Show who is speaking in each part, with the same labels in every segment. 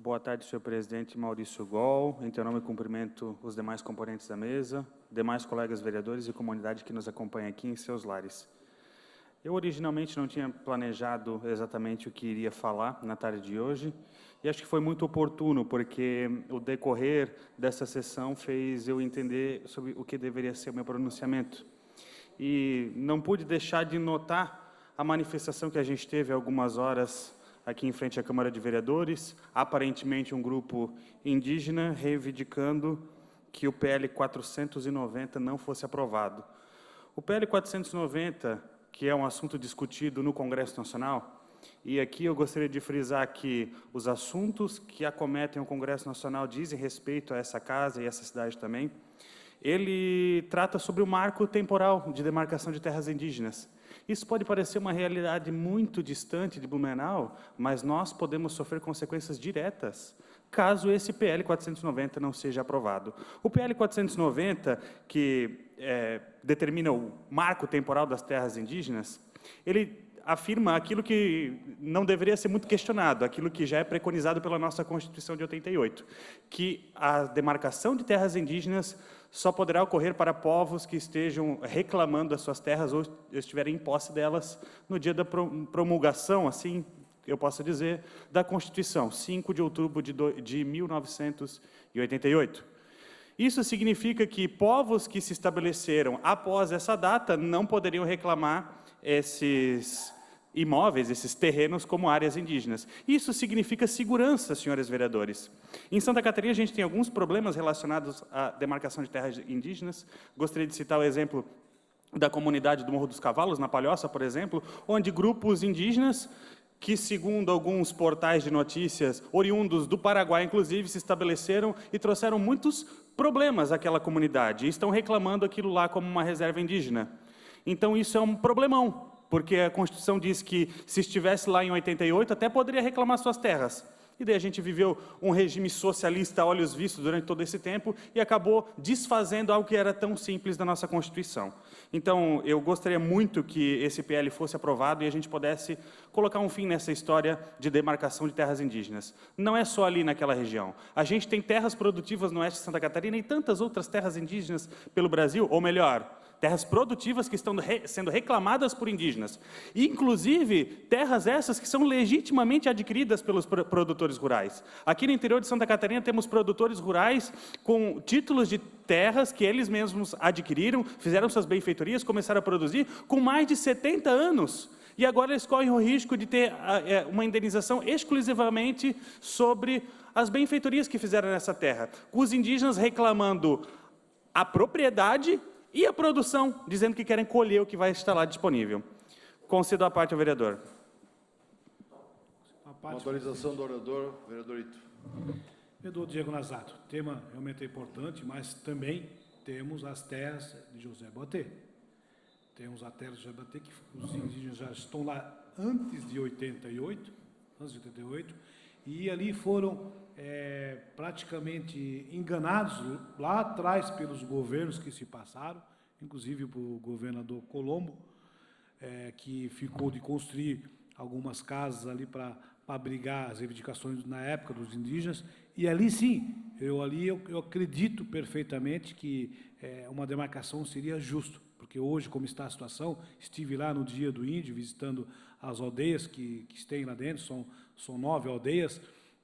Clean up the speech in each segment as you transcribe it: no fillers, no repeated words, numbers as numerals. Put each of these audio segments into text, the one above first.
Speaker 1: Boa tarde, senhor presidente Maurício Gol. Em teu nome, cumprimento os demais componentes da mesa, demais colegas vereadores e comunidade que nos acompanha aqui em seus lares. Eu originalmente não tinha planejado exatamente o que iria falar na tarde de hoje, e acho que foi muito oportuno, porque o decorrer dessa sessão fez eu entender sobre o que deveria ser o meu pronunciamento. E não pude deixar de notar a manifestação que a gente teve há algumas horas aqui em frente à Câmara de Vereadores, aparentemente um grupo indígena reivindicando que o PL 490 não fosse aprovado. O PL 490, que é um assunto discutido no Congresso Nacional, e aqui eu gostaria de frisar que os assuntos que acometem o Congresso Nacional dizem respeito a essa casa e essa cidade também. Ele trata sobre o marco temporal de demarcação de terras indígenas. Isso pode parecer uma realidade muito distante de Blumenau, mas nós podemos sofrer consequências diretas caso esse PL 490 não seja aprovado. O PL 490, que determina o marco temporal das terras indígenas, ele afirma aquilo que não deveria ser muito questionado, aquilo que já é preconizado pela nossa Constituição de 88, que a demarcação de terras indígenas só poderá ocorrer para povos que estejam reclamando das suas terras ou estiverem em posse delas no dia da promulgação, assim eu posso dizer, da Constituição, 5 de outubro de 1988. Isso significa que povos que se estabeleceram após essa data não poderiam reclamar esses imóveis, esses terrenos, como áreas indígenas. Isso significa segurança, senhores vereadores. Em Santa Catarina, a gente tem alguns problemas relacionados à demarcação de terras indígenas. Gostaria de citar o exemplo da comunidade do Morro dos Cavalos, na Palhoça, por exemplo, onde grupos indígenas que, segundo alguns portais de notícias, oriundos do Paraguai, inclusive, se estabeleceram e trouxeram muitos problemas àquela comunidade, e estão reclamando aquilo lá como uma reserva indígena. Então, isso é um problemão, porque a Constituição diz que, se estivesse lá em 88, até poderia reclamar suas terras. E daí a gente viveu um regime socialista a olhos vistos durante todo esse tempo e acabou desfazendo algo que era tão simples da nossa Constituição. Então, eu gostaria muito que esse PL fosse aprovado e a gente pudesse colocar um fim nessa história de demarcação de terras indígenas. Não é só ali naquela região. A gente tem terras produtivas no oeste de Santa Catarina e tantas outras terras indígenas pelo Brasil, ou melhor, terras produtivas que estão sendo reclamadas por indígenas. Inclusive, terras essas que são legitimamente adquiridas pelos produtores rurais. Aqui no interior de Santa Catarina temos produtores rurais com títulos de terras que eles mesmos adquiriram, fizeram suas benfeitorias, começaram a produzir com mais de 70 anos. E agora eles correm o risco de ter uma indenização exclusivamente sobre as benfeitorias que fizeram nessa terra. Os indígenas reclamando a propriedade e a produção, dizendo que querem colher o que vai estar lá disponível. Concedo a parte ao vereador.
Speaker 2: Uma atualização do orador, vereador Ito.
Speaker 3: Vereador Diego Nazato, o tema realmente é importante, mas também temos as terras de José Boatê. Temos a terra de José Boatê, que os indígenas já estão lá antes de 88, e ali foram praticamente enganados lá atrás pelos governos que se passaram, inclusive o governador Colombo, que ficou de construir algumas casas ali para abrigar as reivindicações na época dos indígenas, e ali sim, eu acredito perfeitamente que uma demarcação seria justo, porque hoje, como está a situação, estive lá no Dia do Índio, visitando as aldeias que têm lá dentro, são 9 aldeias,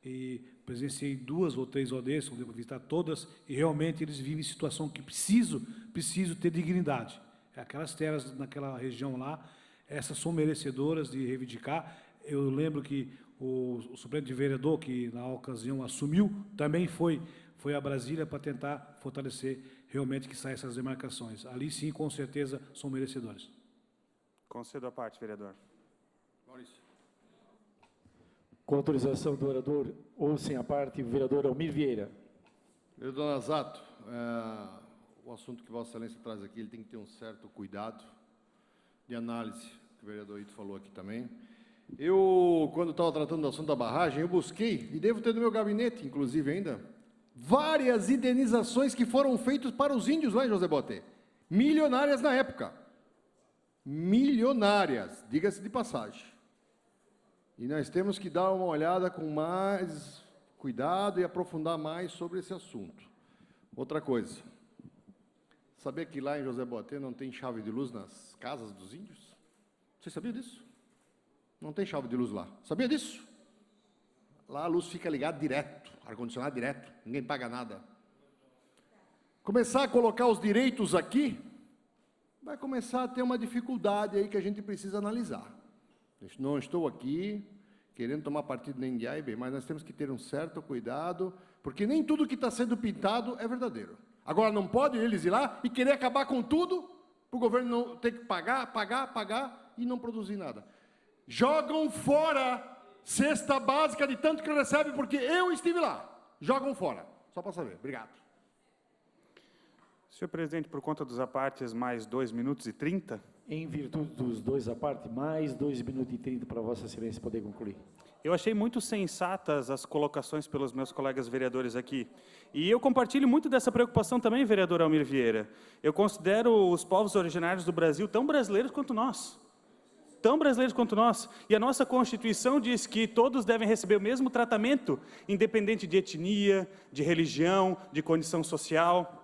Speaker 3: e presenciei 2 ou 3 aldeias, não devo visitar todas, e realmente eles vivem em situação que preciso ter dignidade. Aquelas terras naquela região lá, essas são merecedoras de reivindicar. Eu lembro que o suplente de vereador, que na ocasião assumiu, também foi a Brasília para tentar fortalecer realmente que saia essas demarcações. Ali sim, com certeza, são merecedores.
Speaker 1: Concedo a parte, vereador.
Speaker 2: Maurício.
Speaker 4: Com autorização do orador, ou sem a parte, o vereador Almir Vieira.
Speaker 2: Vereador Nazato, o assunto que Vossa Excelência traz aqui, ele tem que ter um certo cuidado de análise, que o vereador Ito falou aqui também. Eu, quando estava tratando do assunto da barragem, eu busquei, e devo ter no meu gabinete, inclusive ainda, várias indenizações que foram feitas para os índios lá em José Boatê. Milionárias na época. Milionárias, diga-se de passagem. E nós temos que dar uma olhada com mais cuidado e aprofundar mais sobre esse assunto. Outra coisa, sabia que lá em José Boatê não tem chave de luz nas casas dos índios? Você sabia disso? Não tem chave de luz lá. Sabia disso? Lá a luz fica ligada direto, ar-condicionado direto, ninguém paga nada. Começar a colocar os direitos aqui, vai começar a ter uma dificuldade aí que a gente precisa analisar. Eu não estou aqui querendo tomar partido nem de A e B, mas nós temos que ter um certo cuidado, porque nem tudo que está sendo pintado é verdadeiro. Agora, não pode eles ir lá e querer acabar com tudo, para o governo não ter que pagar e não produzir nada. Jogam fora cesta básica de tanto que recebe, porque eu estive lá. Jogam fora. Só para saber. Obrigado.
Speaker 1: Senhor presidente, por conta dos apartes, mais 2 minutos e 30.
Speaker 4: Em virtude dos dois à parte, mais 2 minutos e 30 para Vossa Excelência poder concluir.
Speaker 1: Eu achei muito sensatas as colocações pelos meus colegas vereadores aqui. E eu compartilho muito dessa preocupação também, vereador Almir Vieira. Eu considero os povos originários do Brasil tão brasileiros quanto nós. Tão brasileiros quanto nós. E a nossa Constituição diz que todos devem receber o mesmo tratamento, independente de etnia, de religião, de condição social.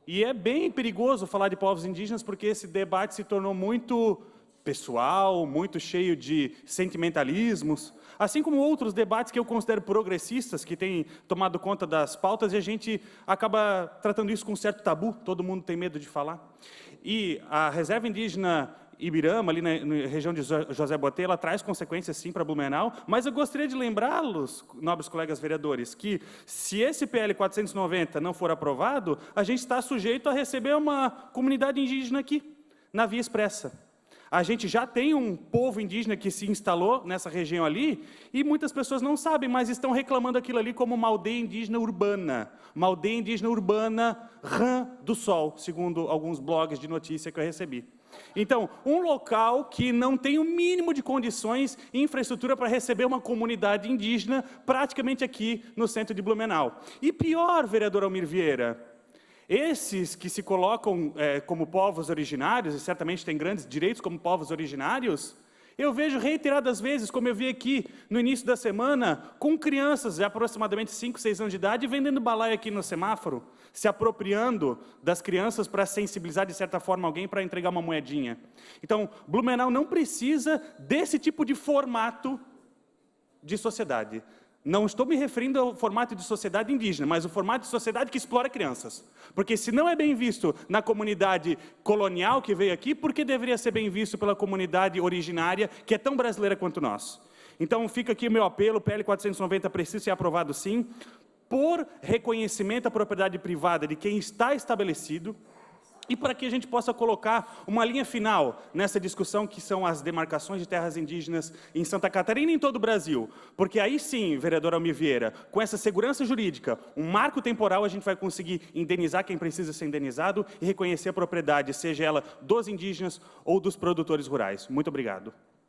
Speaker 1: E é bem perigoso falar de povos indígenas, porque esse debate se tornou muito pessoal, muito cheio de sentimentalismos, assim como outros debates que eu considero progressistas, que têm tomado conta das pautas, e a gente acaba tratando isso com um certo tabu, todo mundo tem medo de falar. E a reserva indígena Ibirama, ali na região de José Boatê, ela traz consequências sim para Blumenau, mas eu gostaria de lembrá-los, nobres colegas vereadores, que se esse PL 490 não for aprovado, a gente está sujeito a receber uma comunidade indígena aqui, na via expressa. A gente já tem um povo indígena que se instalou nessa região ali, e muitas pessoas não sabem, mas estão reclamando aquilo ali como uma aldeia indígena urbana. Uma aldeia indígena urbana Rã do Sol, segundo alguns blogs de notícia que eu recebi. Então, um local que não tem o mínimo de condições e infraestrutura para receber uma comunidade indígena, praticamente aqui no centro de Blumenau. E pior, vereador Almir Vieira, esses que se colocam como povos originários, e certamente têm grandes direitos como povos originários, eu vejo reiteradas vezes, como eu vi aqui no início da semana, com crianças de aproximadamente 5, 6 anos de idade, vendendo balaia aqui no semáforo, se apropriando das crianças para sensibilizar, de certa forma, alguém para entregar uma moedinha. Então, Blumenau não precisa desse tipo de formato de sociedade. Não estou me referindo ao formato de sociedade indígena, mas o formato de sociedade que explora crianças. Porque se não é bem visto na comunidade colonial que veio aqui, por que deveria ser bem visto pela comunidade originária, que é tão brasileira quanto nós? Então, fica aqui o meu apelo, o PL 490 precisa ser aprovado sim, por reconhecimento à propriedade privada de quem está estabelecido, e para que a gente possa colocar uma linha final nessa discussão que são as demarcações de terras indígenas em Santa Catarina e em todo o Brasil. Porque aí sim, vereador Almir Vieira, com essa segurança jurídica, um marco temporal, a gente vai conseguir indenizar quem precisa ser indenizado e reconhecer a propriedade, seja ela dos indígenas ou dos produtores rurais. Muito obrigado.